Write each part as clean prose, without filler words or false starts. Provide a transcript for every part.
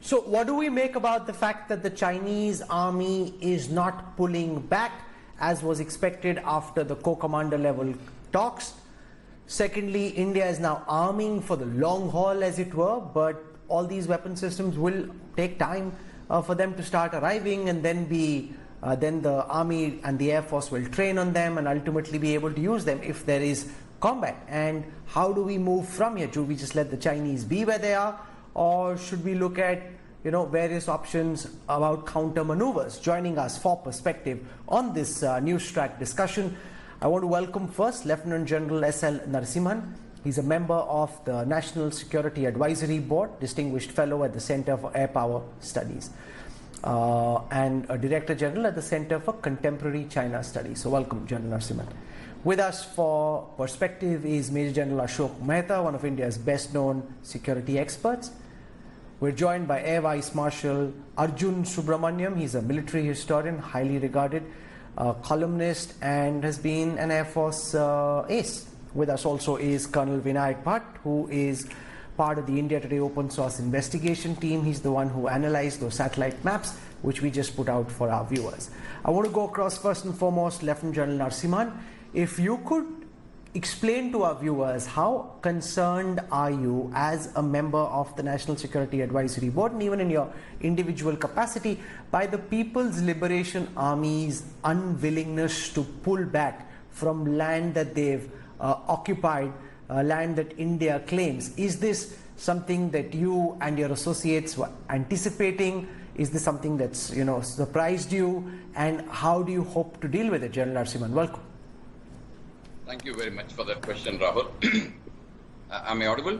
So what do we make about the fact that the Chinese army is not pulling back as was expected after the co-commander level talks? Secondly, India is now arming for the long haul, as it were, but all these weapon systems will take time for them to start arriving, and then the army and the air force will train on them and ultimately be able to use them if there is combat. And how do we move from here? Do we just let the Chinese be where they are, or should we look at various options about counter maneuvers? Joining us for perspective on this news track discussion, I want to welcome first Lieutenant General S.L. Narasimhan. He's a member of the National Security Advisory Board, distinguished fellow at the Center for Air Power Studies, and a Director General at the Center for Contemporary China Studies. So welcome, General Narasimhan. With us for perspective is Major General Ashok Mehta, one of India's best known security experts. We're joined by Air Vice Marshal Arjun Subramaniam. He's a military historian, highly regarded, columnist, and has been an Air Force ace. With us also is Colonel Vinayak Bhatt, who is part of the India Today open source investigation team. He's the one who analyzed those satellite maps, which we just put out for our viewers. I want to go across first and foremost, Lieutenant General Narasimhan. If you could explain to our viewers, how concerned are you as a member of the National Security Advisory Board, and even in your individual capacity, by the People's Liberation Army's unwillingness to pull back from land that they've occupied, land that India claims? Is this something that you and your associates were anticipating? Is this something that's surprised you? And how do you hope to deal with it? General Narasimhan, welcome. Thank you very much for that question, Rahul. Am I audible?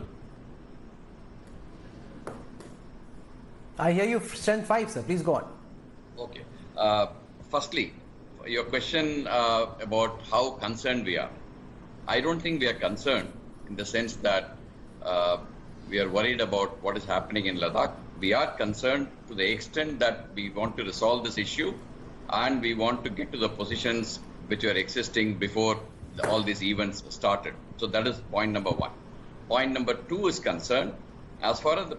I hear you. Strength 5, sir. Please go on. Okay. Firstly, your question about how concerned we are. I don't think we are concerned in the sense that we are worried about what is happening in Ladakh. We are concerned to the extent that we want to resolve this issue and we want to get to the positions which were existing before all these events started. So that is point number one. Point number two is concerned, as far as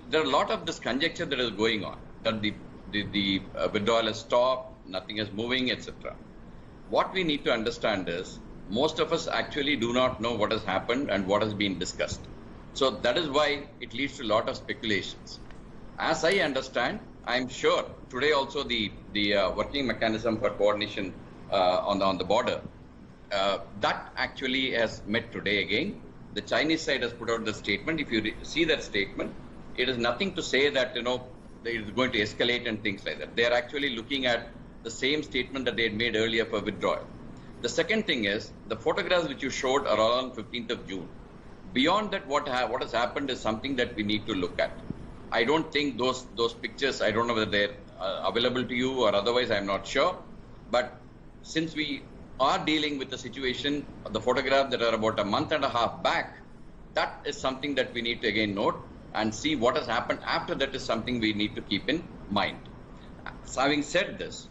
there are a lot of this conjecture that is going on, that the withdrawal has stopped, nothing is moving, etc. What we need to understand is, most of us actually do not know what has happened and what has been discussed. So that is why it leads to a lot of speculations. As I understand, I'm sure today also the working mechanism for coordination on the border, that actually has met today again. The Chinese side has put out the statement. If you see that statement, it is nothing to say that it is going to escalate and things like that. They are actually looking at the same statement that they had made earlier for withdrawal. The second thing is, the photographs which you showed are all on 15th of June. Beyond that, what has happened is something that we need to look at. I don't think those pictures, I don't know whether they're available to you or otherwise, I'm not sure. But since we are dealing with the situation, the photograph that are about a month and a half back, that is something that we need to again note and see what has happened after that is something we need to keep in mind. So having said this,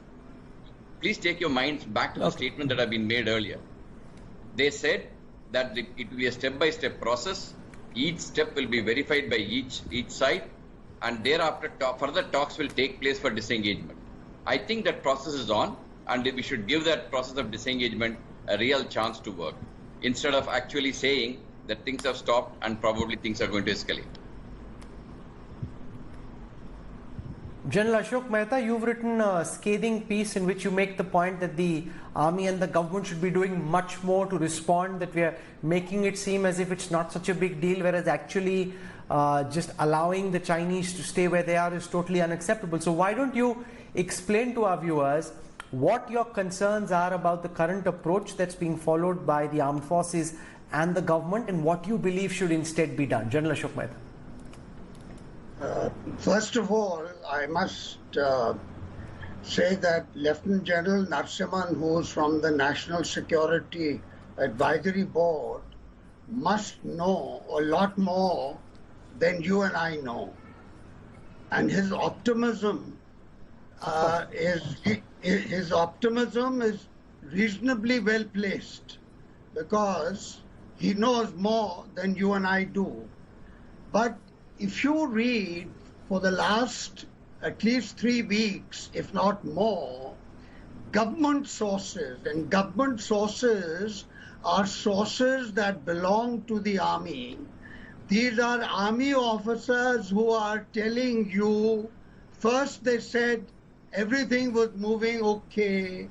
please take your minds back to the statement that have been made earlier. They said that it will be a step-by-step process. Each step will be verified by each side, and thereafter further talks will take place for disengagement. I think that process is on, and we should give that process of disengagement a real chance to work, instead of actually saying that things have stopped and probably things are going to escalate. General Ashok Mehta, you've written a scathing piece in which you make the point that the army and the government should be doing much more to respond, that we are making it seem as if it's not such a big deal, whereas actually just allowing the Chinese to stay where they are is totally unacceptable. So why don't you explain to our viewers what your concerns are about the current approach that's being followed by the armed forces and the government, and what you believe should instead be done? General Ashok Mehta. First of all, I must say that Lieutenant General Narasimhan, who is from the National Security Advisory Board, must know a lot more than you and I know. And his optimism is reasonably well placed, because he knows more than you and I do. But if you read for the last at least 3 weeks, if not more, government sources, and government sources are sources that belong to the army. These are army officers who are telling you, first they said everything was moving okay,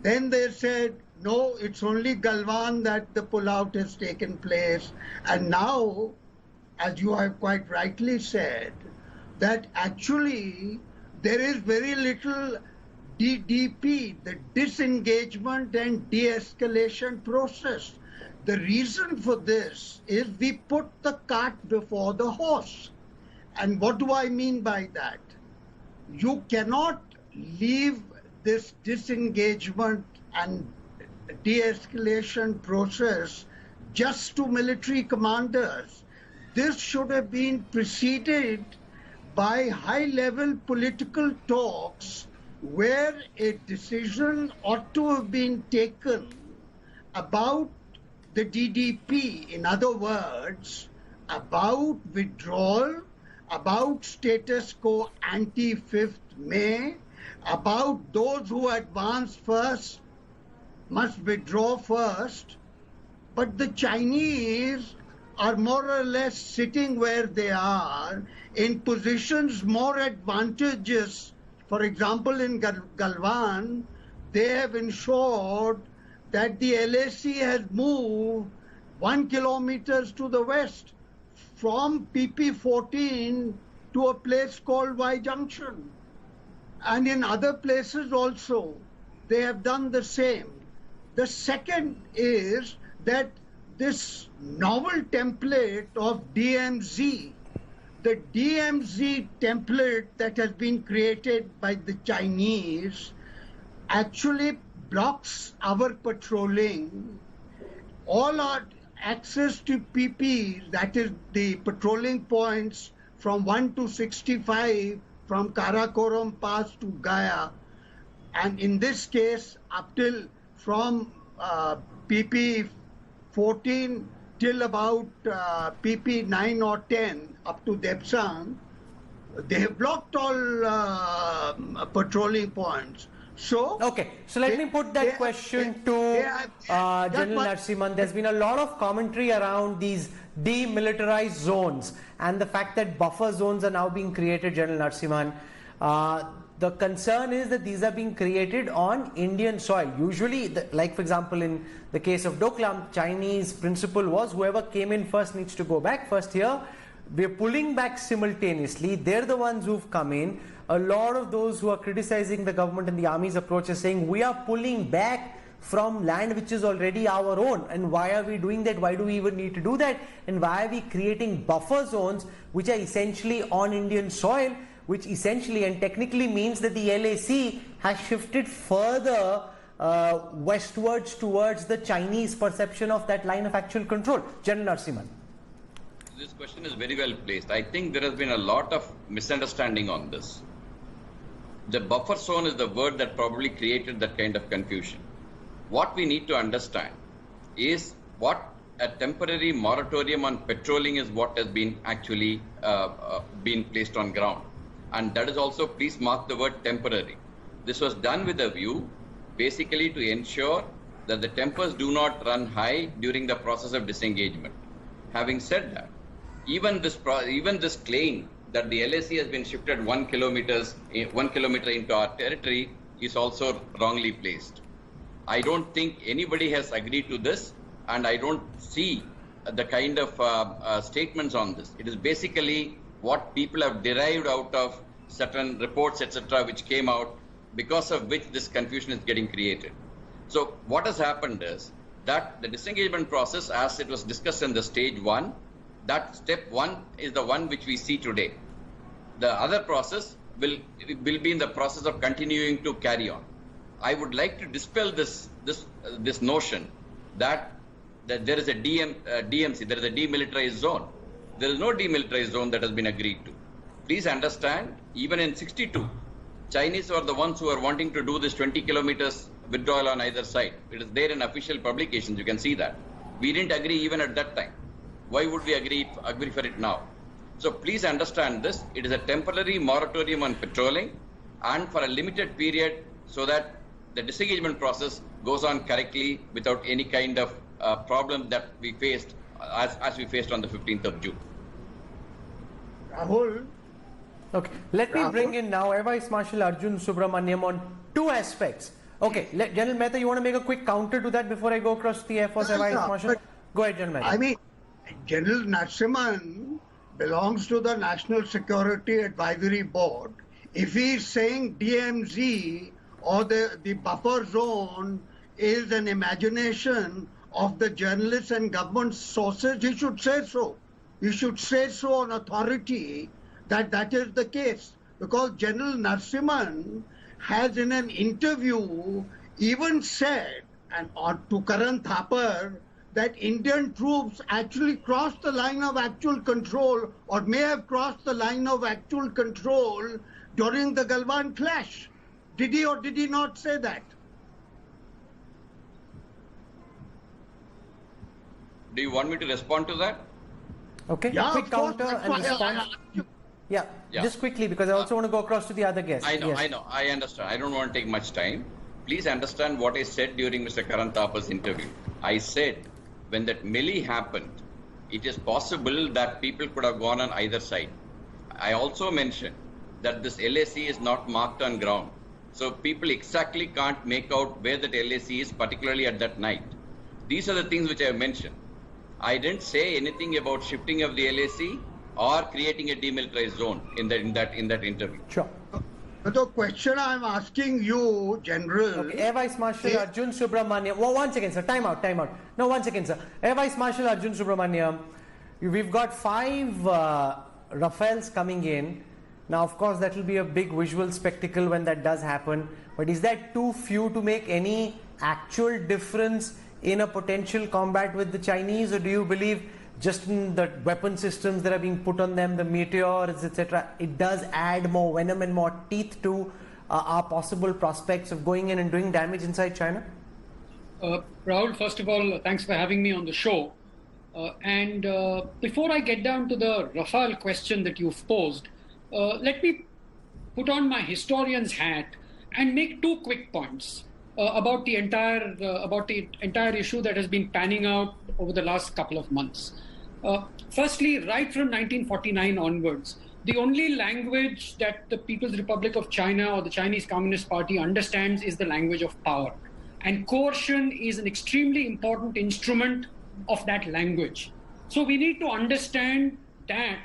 then they said, no, it's only Galwan that the pullout has taken place, and now, as you have quite rightly said, that actually there is very little DDP, the disengagement and de-escalation process. The reason for this is we put the cart before the horse. And what do I mean by that? You cannot leave this disengagement and de-escalation process just to military commanders. This should have been preceded by high-level political talks where a decision ought to have been taken about the DDP, in other words, about withdrawal, about status quo ante-5th May, about those who advance first must withdraw first. But the Chinese are more or less sitting where they are in positions more advantageous. For example, in Galwan, they have ensured that the LAC has moved 1 kilometer to the west from PP14 to a place called Y Junction. And in other places also, they have done the same. The second is that this novel template of DMZ, the DMZ template that has been created by the Chinese actually blocks our patrolling. All our access to PP, that is the patrolling points from 1 to 65, from Karakoram Pass to Gaya, and in this case, up till from PP 14 till about PP 9 or 10 up to Depsang, they have blocked all patrolling points. So okay, so let me put that question to General Narasimhan. There's been a lot of commentary around these demilitarized zones and the fact that buffer zones are now being created, General Narasimhan. The concern is that these are being created on Indian soil. Usually, like for example, in the case of Doklam, Chinese principle was whoever came in first needs to go back first. Here, we're pulling back simultaneously. They're the ones who've come in. A lot of those who are criticizing the government and the army's approach are saying we are pulling back from land which is already our own. And why are we doing that? Why do we even need to do that? And why are we creating buffer zones which are essentially on Indian soil, which essentially and technically means that the LAC has shifted further westwards towards the Chinese perception of that line of actual control? General Narasimhan. This question is very well placed. I think there has been a lot of misunderstanding on this. The buffer zone is the word that probably created that kind of confusion. What we need to understand is what a temporary moratorium on patrolling is what has been actually been placed on ground. And that is also, please mark the word temporary. This was done with a view basically to ensure that the tempers do not run high during the process of disengagement. Having said that, even this claim that the LAC has been shifted 1 kilometer into our territory is also wrongly placed. I don't think anybody has agreed to this, and I don't see the kind of statements on this. It is basically what people have derived out of certain reports, etc., which came out, because of which this confusion is getting created. So what has happened is that the disengagement process, as it was discussed in the stage 1, that step 1 is the one which we see today. The other process will be in the process of continuing to carry on. I would like to dispel this notion that there is a DMZ, there is a demilitarized zone. There is no demilitarized zone that has been agreed to. Please understand, even in 62, Chinese were the ones who are wanting to do this 20 kilometers withdrawal on either side. It is there in official publications, you can see that. We didn't agree even at that time. Why would we agree for it now? So please understand this. It is a temporary moratorium on patrolling and for a limited period so that the disengagement process goes on correctly without any kind of problem that we faced as we faced on the 15th of June. Rahul, Okay, let me bring in now Air Vice Marshal Arjun Subramaniam on two aspects. Okay, General Mehta, you want to make a quick counter to that before I go across to the Air Force Air Vice Marshal? Go ahead, General Mehta. I mean, General Narasimhan belongs to the National Security Advisory Board. If he is saying DMZ or the buffer zone is an imagination of the journalists and government sources, he should say so. He should say so on authority that that is the case. Because General Narasimhan has in an interview even said, and to Karan Thapar, that Indian troops actually crossed the line of actual control or may have crossed the line of actual control during the Galwan clash. Did he or did he not say that? Do you want me to respond to that? Okay, Yeah, quick of course, counter that's and why response. Yeah, just quickly because I also want to go across to the other guests. I know, Yes. I know, I understand. I don't want to take much time. Please understand what I said during Mr. Karan Thapar's interview. I said when that melee happened, it is possible that people could have gone on either side. I also mentioned that this LAC is not marked on ground. So people exactly can't make out where that LAC is, particularly at that night. These are the things which I have mentioned. I didn't say anything about shifting of the LAC or creating a demilitarized zone in that interview. Sure. But the question I'm asking you, General. Okay, Air Vice Marshal Arjun Subramaniam. Well, 1 second, sir. Time out. No, 1 second, sir. Air Vice Marshal Arjun Subramaniam. We've got 5 Rafales coming in. Now, of course, that will be a big visual spectacle when that does happen. But is that too few to make any actual difference in a potential combat with the Chinese? Or do you believe just in the weapon systems that are being put on them, the meteors, etc., it does add more venom and more teeth to our possible prospects of going in and doing damage inside China? Rahul, first of all, thanks for having me on the show. Before I get down to the Rafale question that you've posed, let me put on my historian's hat and make 2 quick points about the entire issue that has been panning out over the last couple of months. Firstly, right from 1949 onwards, the only language that the People's Republic of China or the Chinese Communist Party understands is the language of power. And coercion is an extremely important instrument of that language. So we need to understand that,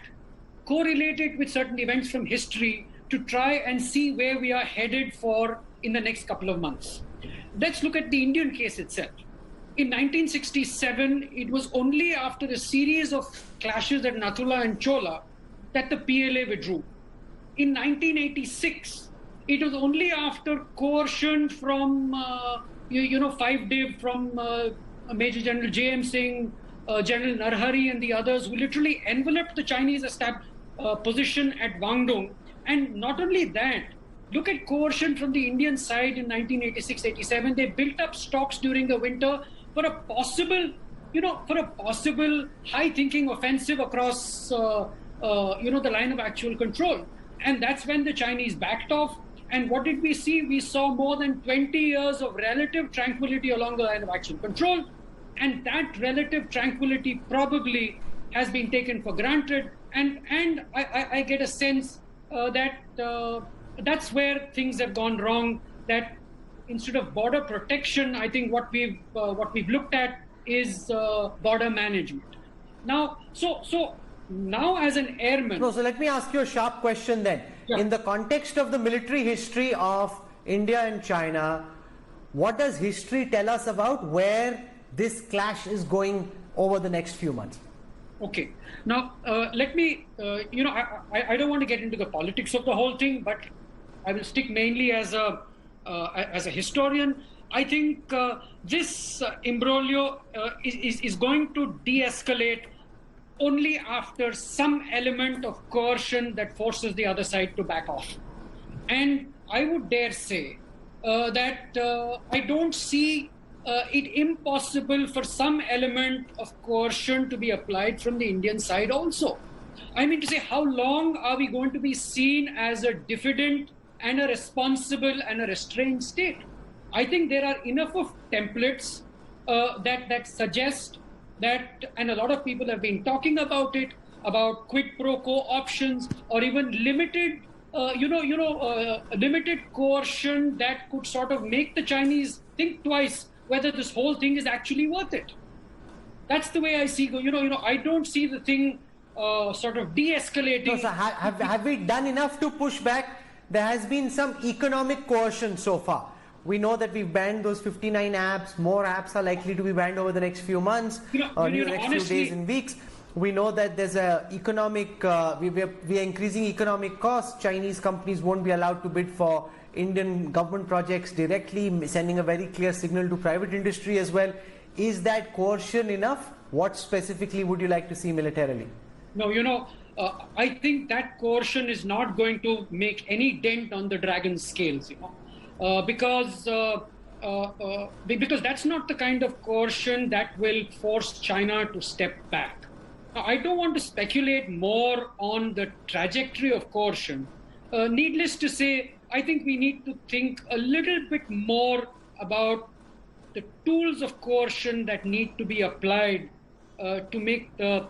correlate it with certain events from history to try and see where we are headed for in the next couple of months. Let's look at the Indian case itself. In 1967, it was only after a series of clashes at Nathula and Chola that the PLA withdrew. In 1986, it was only after coercion from, 5-div from Major General J.M. Singh, General Narhari and the others who literally enveloped the Chinese position at Wangdong. And not only that, look at coercion from the Indian side in 1986-87. They built up stocks during the winter for a possible high-thinking offensive across, the line of actual control. And that's when the Chinese backed off. And what did we see? We saw more than 20 years of relative tranquility along the line of actual control. And that relative tranquility probably has been taken for granted. And I get a sense that that's where things have gone wrong. That instead of border protection, I think what we've looked at is border management. Now, so now as an airman. No, so let me ask you a sharp question then. Yeah. In the context of the military history of India and China, what does history tell us about where this clash is going over the next few months? Okay. Now, let me, I don't want to get into the politics of the whole thing, but I will stick mainly as a historian. I think this imbroglio is going to de-escalate only after some element of coercion that forces the other side to back off. And I would dare say that I don't see it impossible for some element of coercion to be applied from the Indian side also. I mean to say, how long are we going to be seen as a diffident and a responsible and a restrained state? I think there are enough of templates that suggest that, and a lot of people have been talking about it, about quid pro quo options, or even limited, limited coercion that could sort of make the Chinese think twice whether this whole thing is actually worth it. That's the way I see. I don't see the thing sort of de-escalating. No, so have we done enough to push back? There has been some economic coercion so far. We know that we've banned those 59 apps. More apps are likely to be banned over the next few months, or the next few days and weeks. We know that there's a economic, we are increasing economic costs. Chinese companies won't be allowed to bid for Indian government projects directly, sending a very clear signal to private industry as well. Is that coercion enough? What specifically would you like to see militarily? No, I think that coercion is not going to make any dent on the dragon scales, because that's not the kind of coercion that will force China to step back. Now, I don't want to speculate more on the trajectory of coercion. Needless to say, I think we need to think a little bit more about the tools of coercion that need to be applied to make the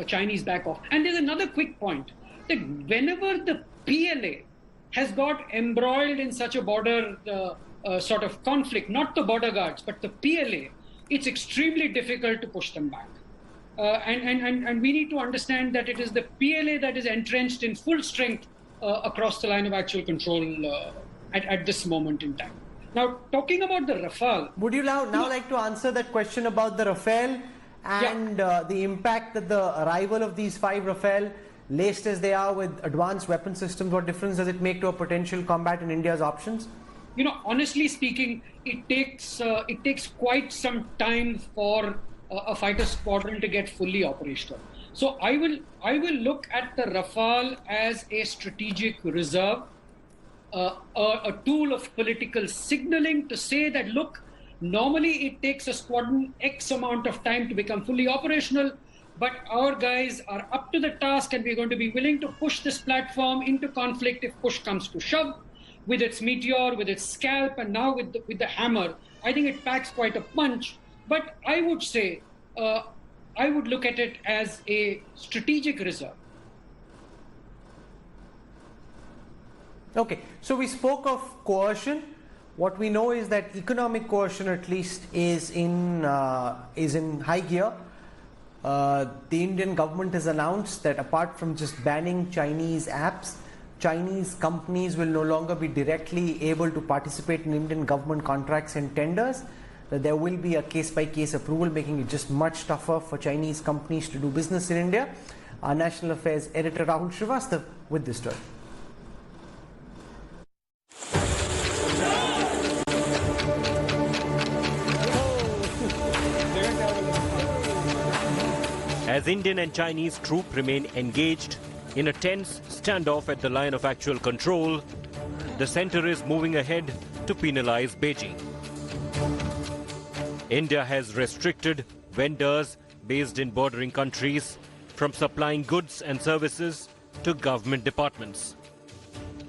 Chinese back off. And there's another quick point, that whenever the PLA has got embroiled in such a border sort of conflict, not the border guards, but the PLA, it's extremely difficult to push them back. And we need to understand that it is the PLA that is entrenched in full strength across the line of actual control at this moment in time. Now, talking about the Rafale... Would you now like to answer that question about the Rafale and the impact that the arrival of these 5 Rafale, laced as they are with advanced weapon systems, what difference does it make to a potential combat in India's options? Honestly speaking, it takes quite some time for a fighter squadron to get fully operational. So I will look at the Rafale as a strategic reserve, a tool of political signaling to say that, look, normally it takes a squadron X amount of time to become fully operational, but our guys are up to the task and we're going to be willing to push this platform into conflict if push comes to shove, with its Meteor, with its Scalp, and now with the Hammer. I think it packs quite a punch. But I would say, I would look at it as a strategic reserve. Okay, so we spoke of coercion. What we know is that economic coercion, at least, is in high gear. The Indian government has announced that apart from just banning Chinese apps, Chinese companies will no longer be directly able to participate in Indian government contracts and tenders. That there will be a case-by-case approval, making it just much tougher for Chinese companies to do business in India. Our National Affairs editor Rahul Srivastav with this story. As Indian and Chinese troops remain engaged in a tense standoff at the line of actual control, the centre is moving ahead to penalize Beijing. India has restricted vendors based in bordering countries from supplying goods and services to government departments.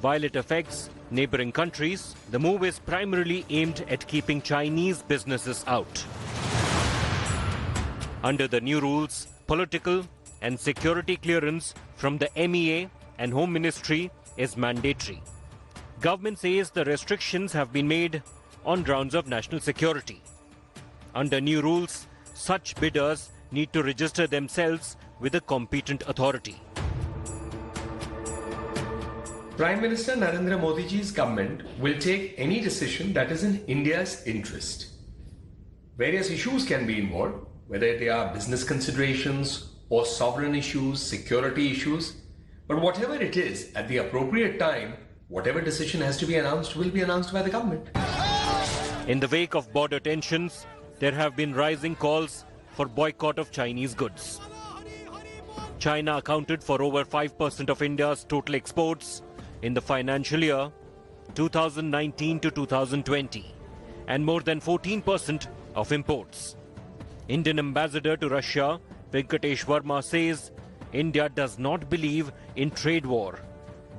While it affects neighboring countries, the move is primarily aimed at keeping Chinese businesses out. Under the new rules, political and security clearance from the MEA and Home Ministry is mandatory. Government says the restrictions have been made on grounds of national security. Under new rules, such bidders need to register themselves with a competent authority. Prime Minister Narendra Modi's government will take any decision that is in India's interest. Various issues can be involved, whether they are business considerations or sovereign issues, security issues. But whatever it is, at the appropriate time, whatever decision has to be announced will be announced by the government. In the wake of border tensions, there have been rising calls for boycott of Chinese goods. China accounted for over 5% of India's total exports in the financial year 2019 to 2020 and more than 14% of imports. Indian ambassador to Russia, Venkatesh Verma, says India does not believe in trade war,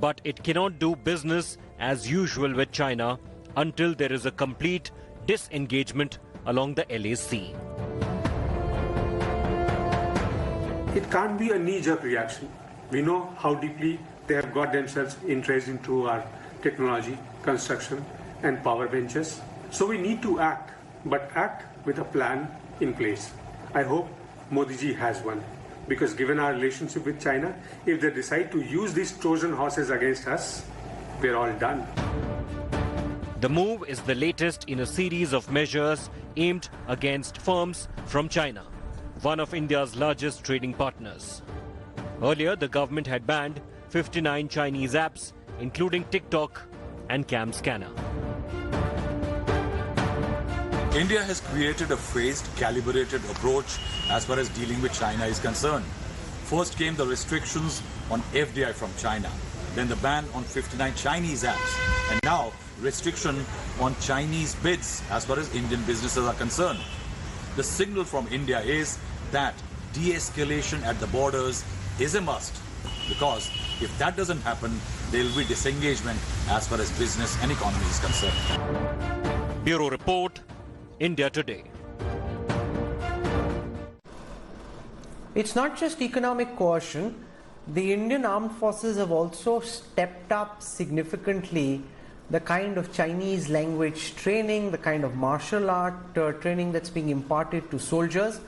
but it cannot do business as usual with China until there is a complete disengagement along the LAC. It can't be a knee-jerk reaction. We know how deeply they have got themselves entrenched into our technology, construction, and power ventures. So we need to act, but act with a plan in place. I hope Modi ji has one, because given our relationship with China, if they decide to use these Trojan horses against us, we're all done. The move is the latest in a series of measures aimed against firms from China, one of India's largest trading partners. Earlier, the government had banned 59 Chinese apps, including TikTok and Cam Scanner. India has created a phased, calibrated approach as far as dealing with China is concerned. First came the restrictions on FDI from China, then the ban on 59 Chinese apps, and now restriction on Chinese bids as far as Indian businesses are concerned. The signal from India is that de-escalation at the borders is a must, because if that doesn't happen, there will be disengagement as far as business and economy is concerned. Bureau Report, India Today. It's not just economic coercion. The Indian armed forces have also stepped up significantly the kind of Chinese language training, the kind of martial art training that's being imparted to soldiers.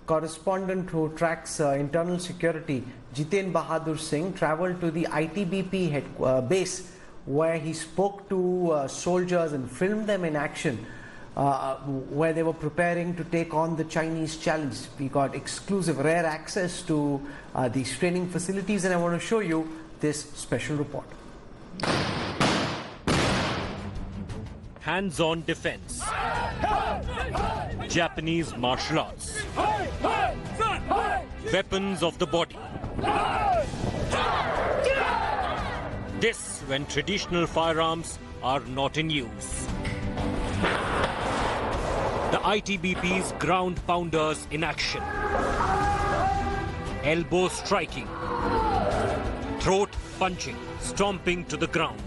Correspondent who tracks internal security, Jiten Bahadur Singh, traveled to the ITBP base where he spoke to soldiers and filmed them in action where they were preparing to take on the Chinese challenge. We got exclusive, rare access to these training facilities, and I want to show you this special report. Hands-on defense. Japanese martial arts. Weapons of the body. This when traditional firearms are not in use. The ITBP's ground pounders in action. Elbow striking. Throat punching, stomping to the ground.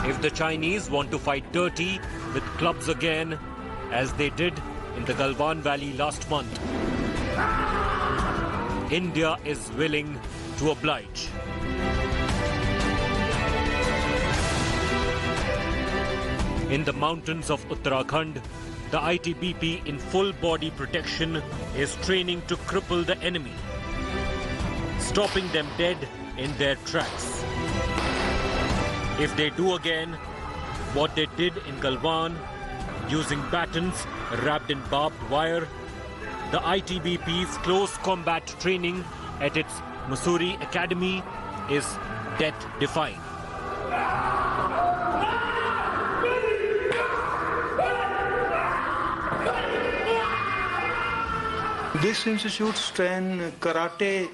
If the Chinese want to fight dirty with clubs again, as they did in the Galwan Valley last month, India is willing to oblige. In the mountains of Uttarakhand, the ITBP in full body protection is training to cripple the enemy, stopping them dead in their tracks. If they do again what they did in Galwan, using batons wrapped in barbed wire, the ITBP's close combat training at its Mussoorie Academy is death-defying. This institutes train karate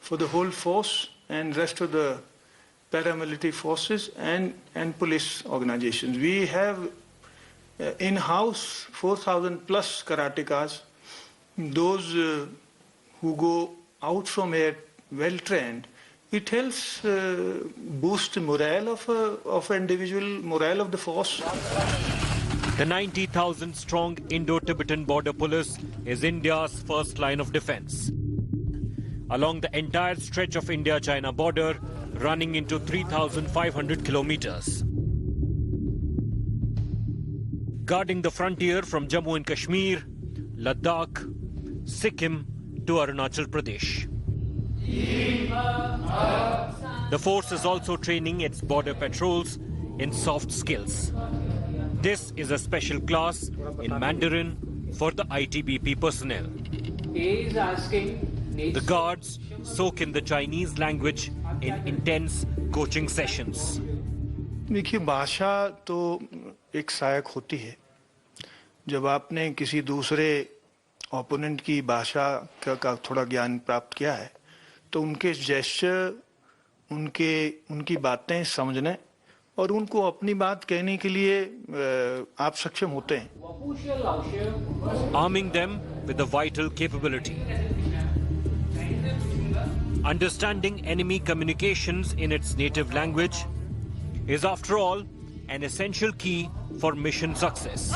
for the whole force and rest of the paramilitary forces and police organizations. We have in-house 4,000 plus karatekas. Those who go out from here well trained, it helps boost morale of individual, morale of the force. The 90,000 strong Indo-Tibetan border police is India's first line of defense. Along the entire stretch of India-China border, running into 3,500 kilometers. Guarding the frontier from Jammu and Kashmir, Ladakh, Sikkim to Arunachal Pradesh. The force is also training its border patrols in soft skills. This is a special class in Mandarin for the ITBP personnel. The guards soak in the Chinese language in intense coaching sessions. देखिए भाषा तो एक सहायक होती है. जब आपने किसी दूसरे ओपोनेंट की भाषा का थोड़ा ज्ञान प्राप्त किया है तो उनके जेस्चर, उनकी बातें समझने और उनको अपनी बात कहने के लिए आप सक्षम होते हैं. Arming them with a vital capability. Understanding enemy communications in its native language is, after all, an essential key for mission success.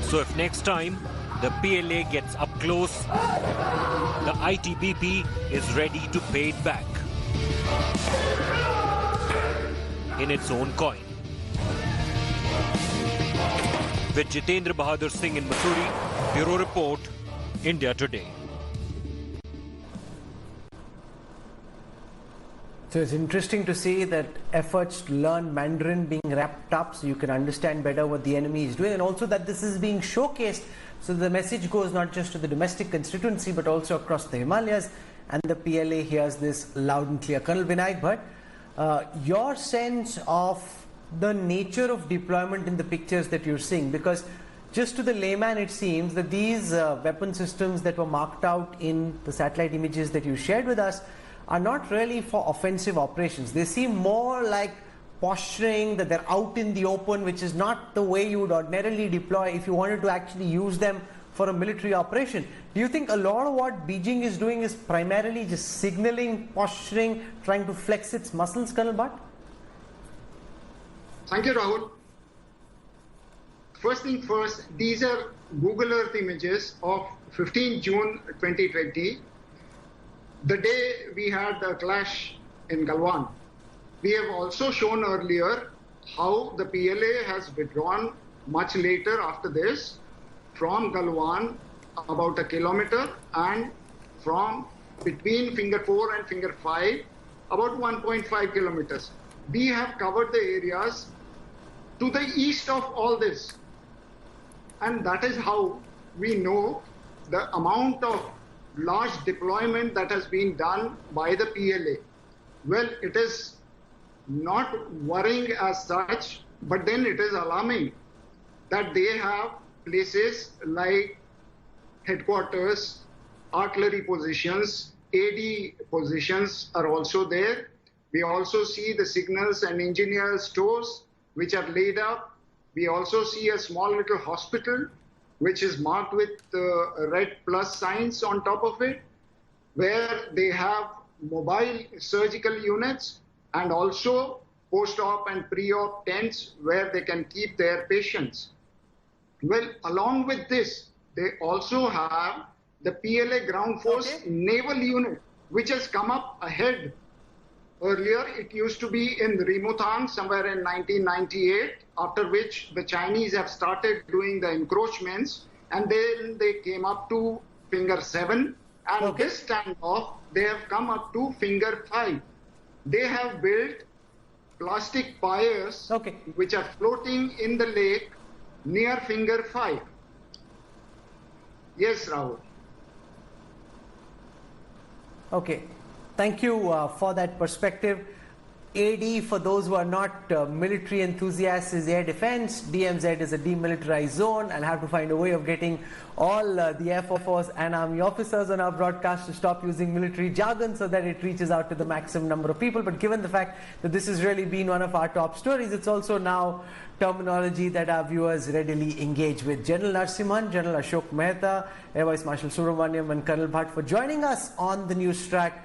So if next time the PLA gets up close, the ITBP is ready to pay it back in its own coin. With Jitendra Bahadur Singh in Mussoorie, Bureau Report, India Today. So it's interesting to see that efforts to learn Mandarin being wrapped up so you can understand better what the enemy is doing, and also that this is being showcased so the message goes not just to the domestic constituency but also across the Himalayas, and the PLA hears this loud and clear. Colonel Vinayak Bhatt, your sense of the nature of deployment in the pictures that you're seeing, because just to the layman it seems that these weapon systems that were marked out in the satellite images that you shared with us are not really for offensive operations. They seem more like posturing, that they're out in the open, which is not the way you would ordinarily deploy if you wanted to actually use them for a military operation. Do you think a lot of what Beijing is doing is primarily just signaling, posturing, trying to flex its muscles, Colonel Bhatt? Thank you, Rahul. First thing first, these are Google Earth images of 15 June 2020, the day we had the clash in Galwan. We have also shown earlier how the PLA has withdrawn much later after this from Galwan about a kilometer, and from between finger 4 and finger 5 about 1.5 kilometers. We have covered the areas to the east of all this, and that is how we know the amount of large deployment that has been done by the PLA. Well, it is not worrying as such, but then it is alarming that they have places like headquarters, artillery positions, AD positions are also there. We also see the signals and engineer stores which are laid up. We also see a small little hospital which is marked with red plus signs on top of it, where they have mobile surgical units and also post-op and pre-op tents where they can keep their patients. Well, along with this, they also have the PLA ground force naval unit, which has come up ahead. Earlier, it used to be in Rimutang somewhere in 1998, after which the Chinese have started doing the encroachments, and then they came up to finger 7, and this standoff, they have come up to finger 5. They have built plastic piers which are floating in the lake near finger 5. Yes, Rahul. Okay, thank you for that perspective. AD, for those who are not military enthusiasts, is air defense. DMZ is a demilitarized zone. I'll have to find a way of getting all the Air Force and Army officers on our broadcast to stop using military jargon so that it reaches out to the maximum number of people. But given the fact that this has really been one of our top stories, it's also now terminology that our viewers readily engage with. General Narasimhan, General Ashok Mehta, Air Vice Marshal Subramaniam and Colonel Bhatt for joining us on the news track